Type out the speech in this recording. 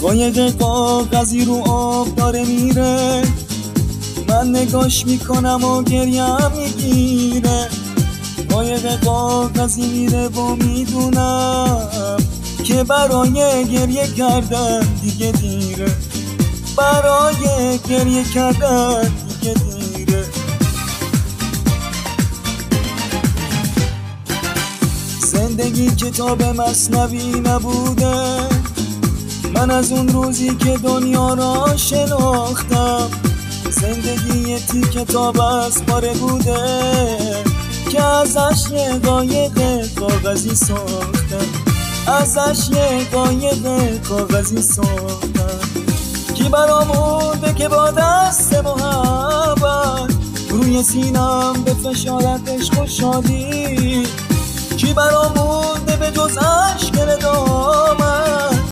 قایق کاغذی رو آب داره میره، من نگاش میکنم و گریم میگیره. قایق کاغذی میره و میدونم که برای گریه کردن دیگه دیره، برای گریه کردن دیگه دیره. زندگی کتاب مثنوی نبوده، من از اون روزی که دنیا را شناختم. زندگی یه کتاب از پاره بوده که ازش یه قایق کاغذی ساختم، ازش یه قایق کاغذی ساختم. کی برامونده که با دست محبت روی سینم به فشارت عشق و شادی، کی برامونده به جز اشک ندامت